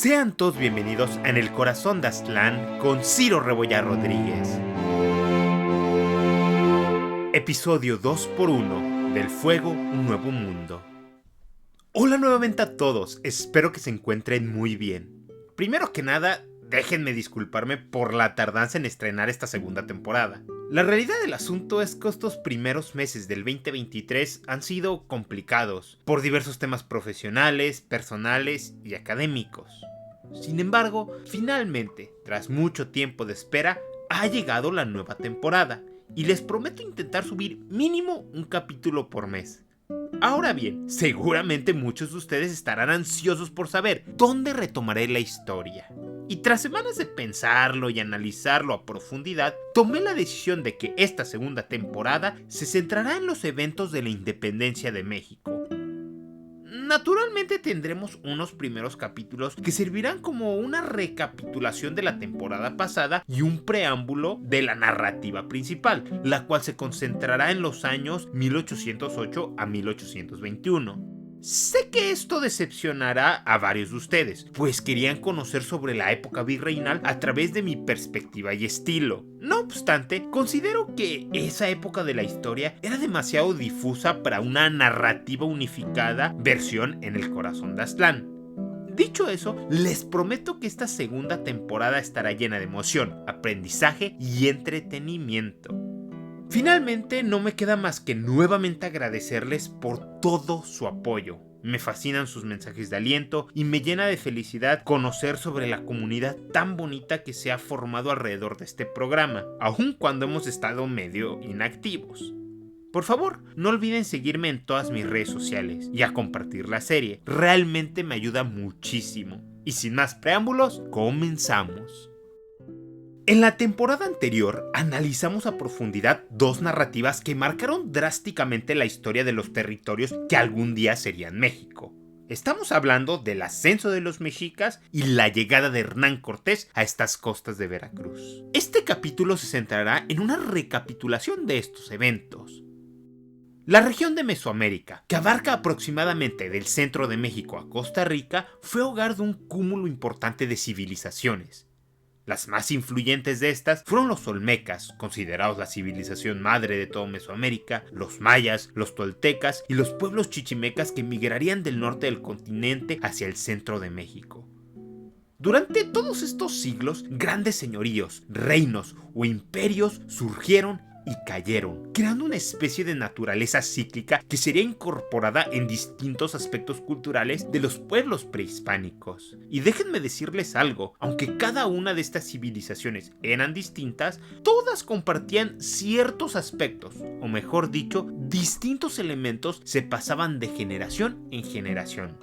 Sean todos bienvenidos a En el Corazón de Aztlán con Ciro Rebollar Rodríguez. Episodio 2x1 del Fuego, un nuevo mundo. Hola nuevamente a todos, espero que se encuentren muy bien. Primero que nada, déjenme disculparme por la tardanza en estrenar esta segunda temporada. La realidad del asunto es que estos primeros meses del 2023 han sido complicados por diversos temas profesionales, personales y académicos. Sin embargo, finalmente, tras mucho tiempo de espera, ha llegado la nueva temporada y les prometo intentar subir mínimo un capítulo por mes. Ahora bien, seguramente muchos de ustedes estarán ansiosos por saber dónde retomaré la historia. Y tras semanas de pensarlo y analizarlo a profundidad, tomé la decisión de que esta segunda temporada se centrará en los eventos de la independencia de México. Naturalmente tendremos unos primeros capítulos que servirán como una recapitulación de la temporada pasada y un preámbulo de la narrativa principal, la cual se concentrará en los años 1808 a 1821. Sé que esto decepcionará a varios de ustedes, pues querían conocer sobre la época virreinal a través de mi perspectiva y estilo. No obstante, considero que esa época de la historia era demasiado difusa para una narrativa unificada versión En el Corazón de Aztlán. Dicho eso, les prometo que esta segunda temporada estará llena de emoción, aprendizaje y entretenimiento. Finalmente, no me queda más que nuevamente agradecerles por todo su apoyo. Me fascinan sus mensajes de aliento y me llena de felicidad conocer sobre la comunidad tan bonita que se ha formado alrededor de este programa, aun cuando hemos estado medio inactivos. Por favor, no olviden seguirme en todas mis redes sociales y a compartir la serie. Realmente me ayuda muchísimo. Y sin más preámbulos, comenzamos. En la temporada anterior analizamos a profundidad dos narrativas que marcaron drásticamente la historia de los territorios que algún día serían México. Estamos hablando del ascenso de los mexicas y la llegada de Hernán Cortés a estas costas de Veracruz. Este capítulo se centrará en una recapitulación de estos eventos. La región de Mesoamérica, que abarca aproximadamente del centro de México a Costa Rica, fue hogar de un cúmulo importante de civilizaciones. Las más influyentes de estas fueron los olmecas, considerados la civilización madre de todo Mesoamérica, los mayas, los toltecas y los pueblos chichimecas que migrarían del norte del continente hacia el centro de México. Durante todos estos siglos, grandes señoríos, reinos o imperios surgieron y cayeron, creando una especie de naturaleza cíclica que sería incorporada en distintos aspectos culturales de los pueblos prehispánicos. Y déjenme decirles algo, aunque cada una de estas civilizaciones eran distintas, todas compartían ciertos aspectos, o mejor dicho, distintos elementos se pasaban de generación en generación.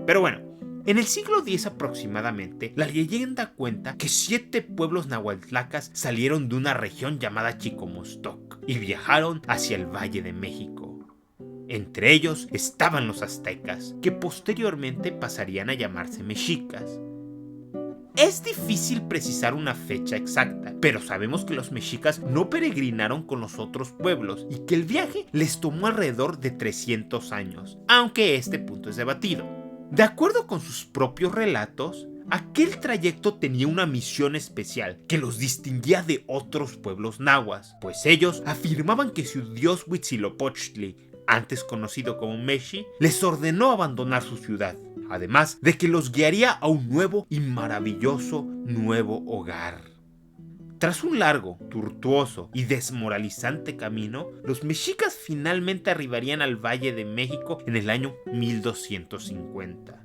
Pero bueno, en el siglo X aproximadamente, la leyenda cuenta que 7 pueblos nahuatlacas salieron de una región llamada Chicomostoc y viajaron hacia el Valle de México. Entre ellos estaban los aztecas, que posteriormente pasarían a llamarse mexicas. Es difícil precisar una fecha exacta, pero sabemos que los mexicas no peregrinaron con los otros pueblos y que el viaje les tomó alrededor de 300 años, aunque este punto es debatido. De acuerdo con sus propios relatos, aquel trayecto tenía una misión especial que los distinguía de otros pueblos nahuas, pues ellos afirmaban que su dios Huitzilopochtli, antes conocido como Meshi, les ordenó abandonar su ciudad, además de que los guiaría a un nuevo y maravilloso nuevo hogar. Tras un largo, tortuoso y desmoralizante camino, los mexicas finalmente arribarían al Valle de México en el año 1250.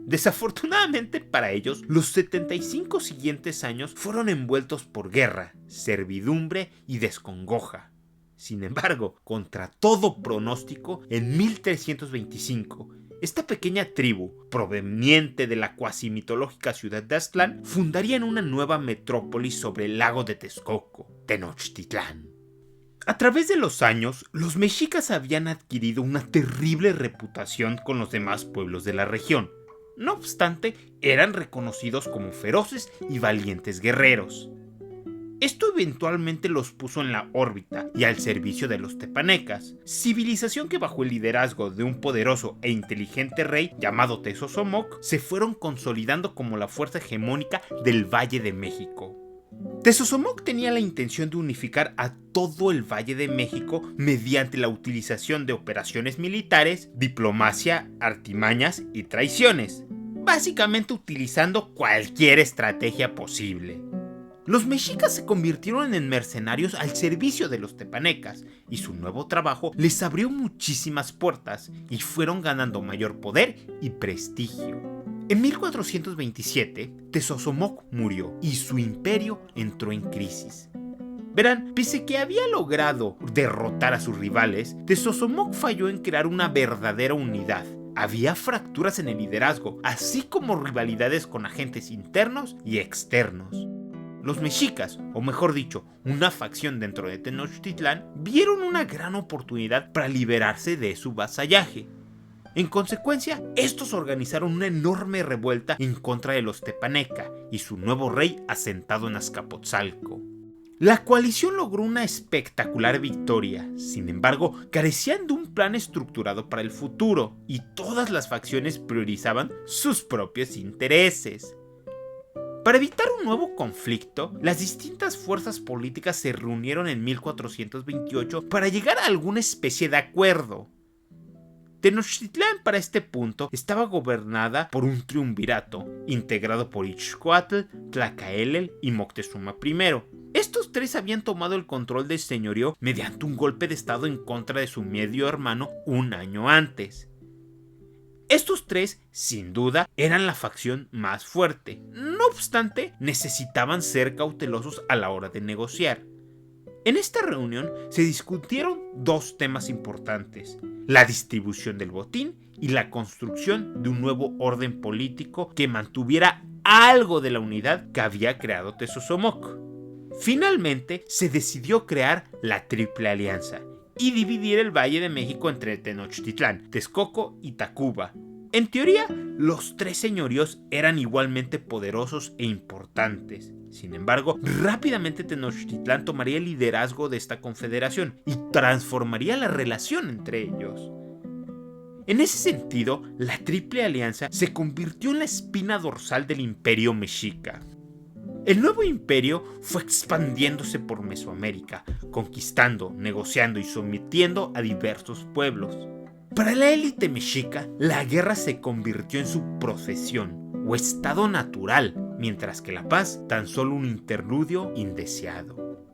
Desafortunadamente para ellos, los 75 siguientes años fueron envueltos por guerra, servidumbre y descongoja. Sin embargo, contra todo pronóstico, en 1325, esta pequeña tribu, proveniente de la cuasi mitológica ciudad de Aztlán, fundarían una nueva metrópolis sobre el lago de Texcoco, Tenochtitlán. A través de los años, los mexicas habían adquirido una terrible reputación con los demás pueblos de la región. No obstante, eran reconocidos como feroces y valientes guerreros. Esto eventualmente los puso en la órbita y al servicio de los tepanecas, civilización que bajo el liderazgo de un poderoso e inteligente rey llamado Tezosomoc se fueron consolidando como la fuerza hegemónica del Valle de México. Tezosomoc tenía la intención de unificar a todo el Valle de México mediante la utilización de operaciones militares, diplomacia, artimañas y traiciones, básicamente utilizando cualquier estrategia posible. Los mexicas se convirtieron en mercenarios al servicio de los tepanecas y su nuevo trabajo les abrió muchísimas puertas y fueron ganando mayor poder y prestigio. En 1427, Tezosomoc murió y su imperio entró en crisis. Verán, pese que había logrado derrotar a sus rivales, Tezosomoc falló en crear una verdadera unidad. Había fracturas en el liderazgo, así como rivalidades con agentes internos y externos. Los mexicas, o mejor dicho, una facción dentro de Tenochtitlán, vieron una gran oportunidad para liberarse de su vasallaje. En consecuencia, estos organizaron una enorme revuelta en contra de los tepaneca y su nuevo rey asentado en Azcapotzalco. La coalición logró una espectacular victoria, sin embargo, carecían de un plan estructurado para el futuro y todas las facciones priorizaban sus propios intereses. Para evitar un nuevo conflicto, las distintas fuerzas políticas se reunieron en 1428 para llegar a alguna especie de acuerdo. Tenochtitlán para este punto estaba gobernada por un triunvirato, integrado por Ixcoatl, Tlacaelel y Moctezuma I. Estos tres habían tomado el control del señorío mediante un golpe de estado en contra de su medio hermano un año antes. Estos tres, sin duda, eran la facción más fuerte. No obstante, necesitaban ser cautelosos a la hora de negociar. En esta reunión se discutieron dos temas importantes: la distribución del botín y la construcción de un nuevo orden político que mantuviera algo de la unidad que había creado Tezosomoc. Finalmente, se decidió crear la Triple Alianza y dividir el Valle de México entre Tenochtitlán, Texcoco y Tacuba. En teoría, los tres señoríos eran igualmente poderosos e importantes. Sin embargo, rápidamente Tenochtitlán tomaría el liderazgo de esta confederación y transformaría la relación entre ellos. En ese sentido, la Triple Alianza se convirtió en la espina dorsal del Imperio Mexica. El nuevo imperio fue expandiéndose por Mesoamérica, conquistando, negociando y sometiendo a diversos pueblos. Para la élite mexica, la guerra se convirtió en su profesión o estado natural, mientras que la paz tan solo un interludio indeseado.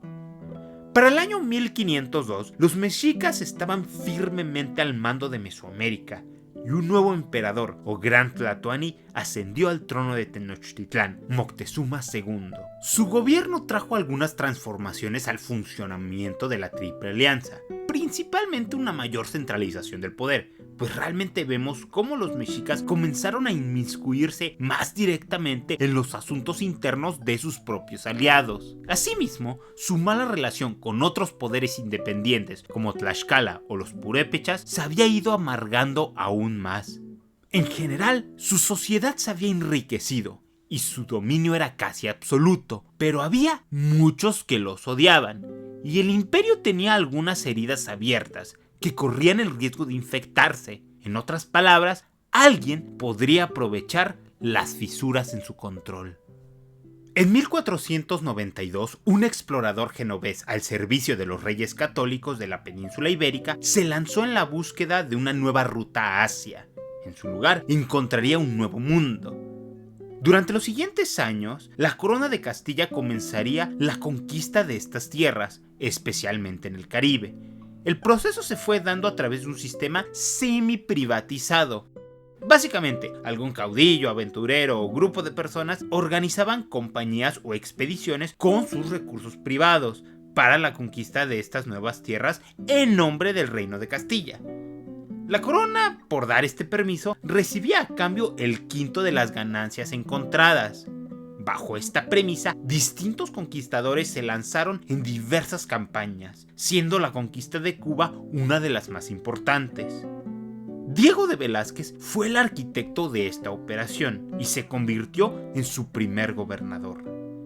Para el año 1502, los mexicas estaban firmemente al mando de Mesoamérica y un nuevo emperador o Gran Tlatoani ascendió al trono de Tenochtitlán, Moctezuma II. Su gobierno trajo algunas transformaciones al funcionamiento de la Triple Alianza, principalmente una mayor centralización del poder, pues realmente vemos cómo los mexicas comenzaron a inmiscuirse más directamente en los asuntos internos de sus propios aliados. Asimismo, su mala relación con otros poderes independientes como Tlaxcala o los purépechas se había ido amargando aún más. En general, su sociedad se había enriquecido y su dominio era casi absoluto, pero había muchos que los odiaban, y el imperio tenía algunas heridas abiertas que corrían el riesgo de infectarse. En otras palabras, alguien podría aprovechar las fisuras en su control. En 1492, un explorador genovés al servicio de los reyes católicos de la península ibérica se lanzó en la búsqueda de una nueva ruta a Asia. En su lugar, encontraría un nuevo mundo. Durante los siguientes años, la corona de Castilla comenzaría la conquista de estas tierras, especialmente en el Caribe. El proceso se fue dando a través de un sistema semi-privatizado. Básicamente, algún caudillo, aventurero o grupo de personas organizaban compañías o expediciones con sus recursos privados para la conquista de estas nuevas tierras en nombre del Reino de Castilla. La corona, por dar este permiso, recibía a cambio el quinto de las ganancias encontradas. Bajo esta premisa, distintos conquistadores se lanzaron en diversas campañas, siendo la conquista de Cuba una de las más importantes. Diego de Velázquez fue el arquitecto de esta operación y se convirtió en su primer gobernador.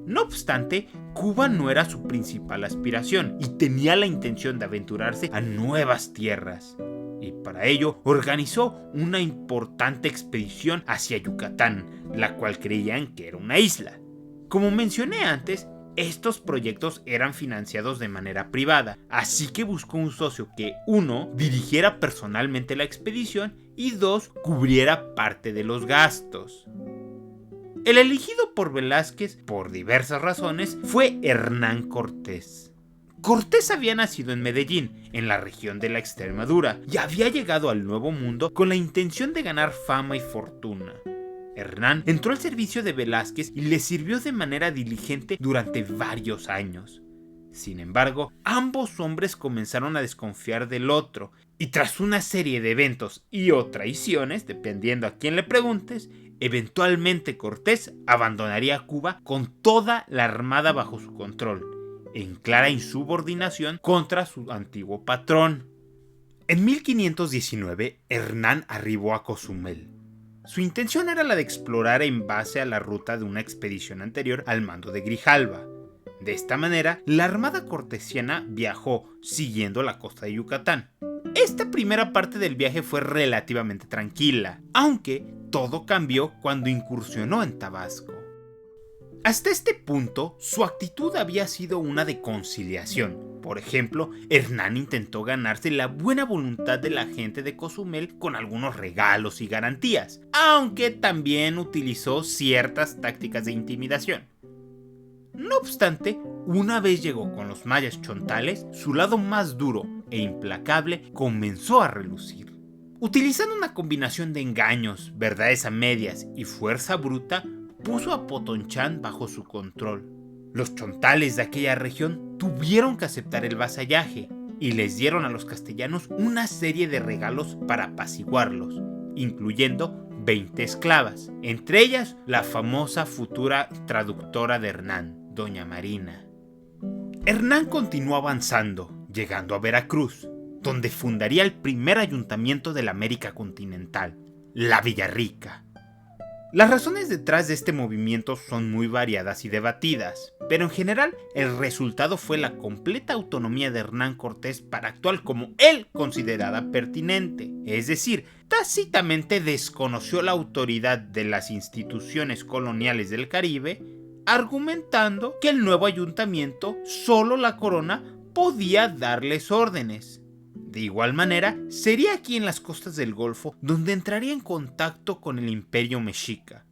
No obstante, Cuba no era su principal aspiración y tenía la intención de aventurarse a nuevas tierras. Y para ello organizó una importante expedición hacia Yucatán, la cual creían que era una isla. Como mencioné antes, estos proyectos eran financiados de manera privada, así que buscó un socio que, 1, dirigiera personalmente la expedición y 2, cubriera parte de los gastos. El elegido por Velázquez, por diversas razones, fue Hernán Cortés. Cortés había nacido en Medellín, en la región de la Extremadura, y había llegado al Nuevo Mundo con la intención de ganar fama y fortuna. Hernán entró al servicio de Velázquez y le sirvió de manera diligente durante varios años. Sin embargo, ambos hombres comenzaron a desconfiar del otro, y tras una serie de eventos y o traiciones, dependiendo a quién le preguntes, eventualmente Cortés abandonaría Cuba con toda la armada bajo su control, en clara insubordinación contra su antiguo patrón. En 1519, Hernán arribó a Cozumel. Su intención era la de explorar en base a la ruta de una expedición anterior al mando de Grijalva. De esta manera, la armada cortesiana viajó siguiendo la costa de Yucatán. Esta primera parte del viaje fue relativamente tranquila, aunque todo cambió cuando incursionó en Tabasco. Hasta este punto, su actitud había sido una de conciliación. Por ejemplo, Hernán intentó ganarse la buena voluntad de la gente de Cozumel con algunos regalos y garantías, aunque también utilizó ciertas tácticas de intimidación. No obstante, una vez llegó con los mayas chontales, su lado más duro e implacable comenzó a relucir. Utilizando una combinación de engaños, verdades a medias y fuerza bruta, puso a Potonchán bajo su control. Los chontales de aquella región tuvieron que aceptar el vasallaje y les dieron a los castellanos una serie de regalos para apaciguarlos, incluyendo 20 esclavas, entre ellas la famosa futura traductora de Hernán, Doña Marina. Hernán continuó avanzando, llegando a Veracruz, donde fundaría el primer ayuntamiento de la América continental, la Villarrica. Las razones detrás de este movimiento son muy variadas y debatidas, pero en general el resultado fue la completa autonomía de Hernán Cortés para actuar como él consideraba pertinente, es decir, tácitamente desconoció la autoridad de las instituciones coloniales del Caribe, argumentando que el nuevo ayuntamiento solo la corona podía darles órdenes. De igual manera, sería aquí en las costas del Golfo donde entraría en contacto con el Imperio Mexica.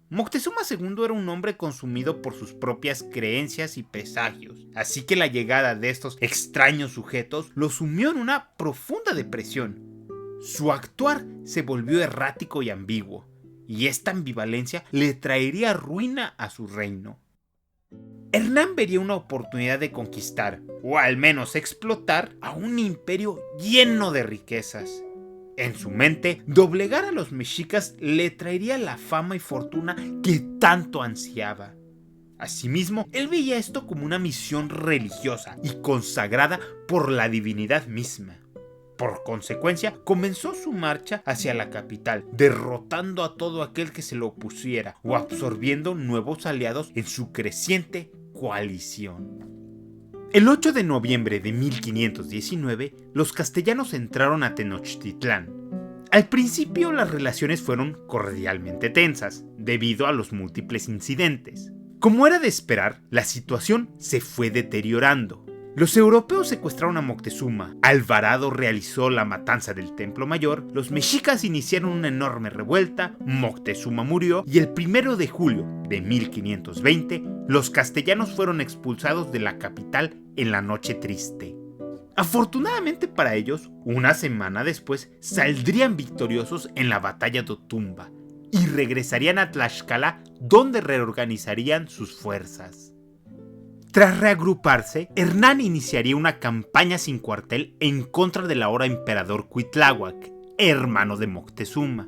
Moctezuma II era un hombre consumido por sus propias creencias y presagios, así que la llegada de estos extraños sujetos lo sumió en una profunda depresión. Su actuar se volvió errático y ambiguo, y esta ambivalencia le traería ruina a su reino. Hernán vería una oportunidad de conquistar, o al menos explotar, a un imperio lleno de riquezas. En su mente, doblegar a los mexicas le traería la fama y fortuna que tanto ansiaba. Asimismo, él veía esto como una misión religiosa y consagrada por la divinidad misma. Por consecuencia, comenzó su marcha hacia la capital, derrotando a todo aquel que se le opusiera o absorbiendo nuevos aliados en su creciente coalición. El 8 de noviembre de 1519, los castellanos entraron a Tenochtitlán. Al principio las relaciones fueron cordialmente tensas, debido a los múltiples incidentes. Como era de esperar, la situación se fue deteriorando. Los europeos secuestraron a Moctezuma, Alvarado realizó la matanza del Templo Mayor, los mexicas iniciaron una enorme revuelta, Moctezuma murió y el 1 de julio de 1520 los castellanos fueron expulsados de la capital en la Noche Triste. Afortunadamente para ellos, una semana después saldrían victoriosos en la batalla de Otumba y regresarían a Tlaxcala, donde reorganizarían sus fuerzas. Tras reagruparse, Hernán iniciaría una campaña sin cuartel en contra del ahora emperador Cuitláhuac, hermano de Moctezuma.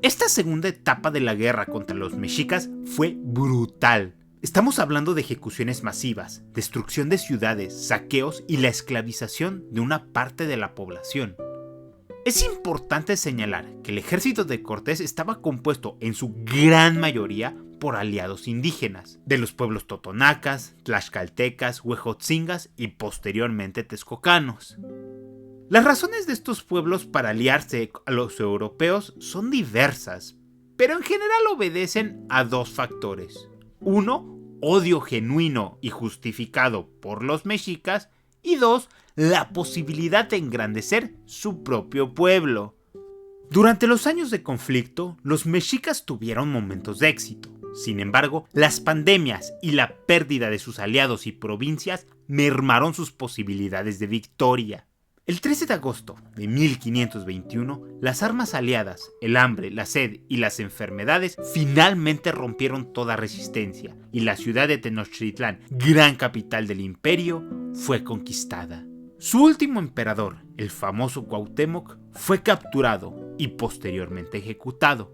Esta segunda etapa de la guerra contra los mexicas fue brutal. Estamos hablando de ejecuciones masivas, destrucción de ciudades, saqueos y la esclavización de una parte de la población. Es importante señalar que el ejército de Cortés estaba compuesto en su gran mayoría por aliados indígenas, de los pueblos totonacas, tlaxcaltecas, huejotzingas y posteriormente texcocanos. Las razones de estos pueblos para aliarse a los europeos son diversas, pero en general obedecen a dos factores. Uno, odio genuino y justificado por los mexicas, y dos, la posibilidad de engrandecer su propio pueblo. Durante los años de conflicto, los mexicas tuvieron momentos de éxito. Sin embargo, las pandemias y la pérdida de sus aliados y provincias mermaron sus posibilidades de victoria. El 13 de agosto de 1521, las armas aliadas, el hambre, la sed y las enfermedades finalmente rompieron toda resistencia y la ciudad de Tenochtitlán, gran capital del imperio, fue conquistada. Su último emperador, el famoso Cuauhtémoc, fue capturado y posteriormente ejecutado.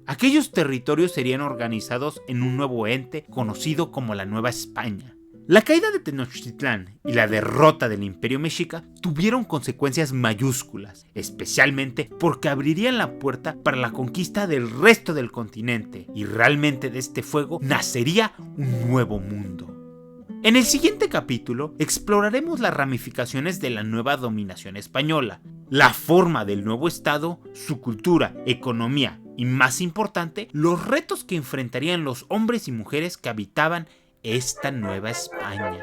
Aquellos territorios serían organizados en un nuevo ente conocido como la Nueva España. La caída de Tenochtitlán y la derrota del Imperio Mexica tuvieron consecuencias mayúsculas, especialmente porque abrirían la puerta para la conquista del resto del continente, y realmente de este fuego nacería un nuevo mundo. En el siguiente capítulo exploraremos las ramificaciones de la nueva dominación española, la forma del nuevo estado, su cultura, economía y, más importante, los retos que enfrentarían los hombres y mujeres que habitaban esta Nueva España.